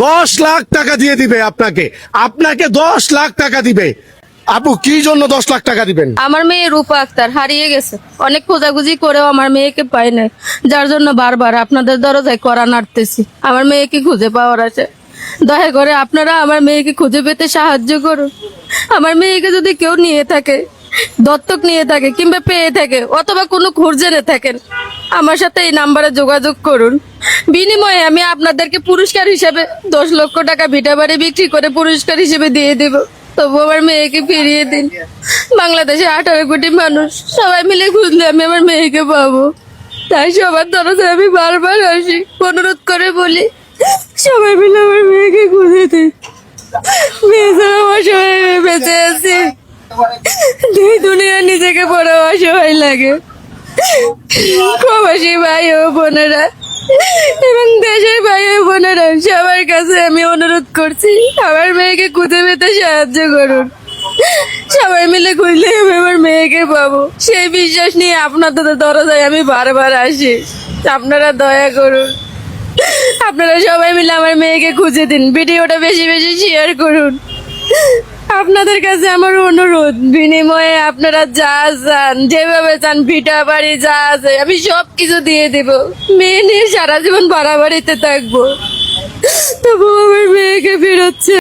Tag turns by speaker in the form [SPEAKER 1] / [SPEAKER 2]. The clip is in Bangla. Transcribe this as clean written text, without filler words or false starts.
[SPEAKER 1] 10 লাখ টাকা দিয়ে দিবে আপনাকে, আপনাকে 10 লাখ টাকা দিবে। আপু কি জন্য 10 লাখ টাকা দিবেন?
[SPEAKER 2] আমার মেয়ে রূপা আক্তার হারিয়ে গেছে, অনেক খোঁজাখুঁজি করেও আমার মেয়েকে পাই নাই, যার জন্য বারবার আপনাদের দরজায় কড়া নাড়তেছি আমার মেয়েকে খুঁজে পাওয়ার আছে। দয়া করে আপনারা আমার মেয়েকে খুঁজে পেতে সাহায্য করুন। আমার মেয়েকে যদি কেউ নিয়ে থাকে, দত্তক নিয়ে থাকে কিংবা পেয়ে থাকে অথবা কোনো খোঁজ জেনে থাকেন, আমার সাথে এই নাম্বারে যোগাযোগ করুন। বিনিময়ে আমি আপনাদেরকে পুরস্কার হিসেবে 10 লক্ষ টাকা ভিটা বাড়ি বিক্রি করে পুরস্কার হিসেবে দিয়ে দেব। তবু আমার মেয়েকে ফিরিয়ে দিন। বাংলাদেশে 18 কোটি মানুষ, সবাই মিলে খুঁজলে আমি আমার মেয়েকে পাবো। তাই সবার দরজা আমি বারবার আসি, অনুরোধ করে বলি সবাই মিলে আমার মেয়েকে খুঁজে দিন। মেয়ে ছাড়া আমার সবাই বেঁচে আছি, দুই দুনিয়া নিজেকে বড় অসহায় লাগে। প্রবাসী ভাই ও বোনেরা এবং দেশের ভাই ও বোনেরা সবার কাছে আমি অনুরোধ করছি, আমার মেয়েকে খুঁজে পেতে সাহায্য করুন। সবাই মিলে খুঁজলে আমি আমার মেয়েকে পাবো, সেই বিশ্বাস নিয়ে আপনাদের দরজায় আমি বারবার আসি। আপনারা দয়া করুন, আপনারা সবাই মিলে আমার মেয়েকে খুঁজে দিন। ভিডিওটা বেশি বেশি শেয়ার করুন। আপনাদের কাছে আমার অনুরোধ, বিনিময়ে আপনারা যা চান, যেভাবে চান, ভিটা বাড়ি যা আছে আমি সব কিছু দিয়ে দিব। মেয়ে নিয়ে সারা জীবন ভাড়া বাড়িতে থাকবো, তবু আমার মেয়েকে ফেরাচ্ছে।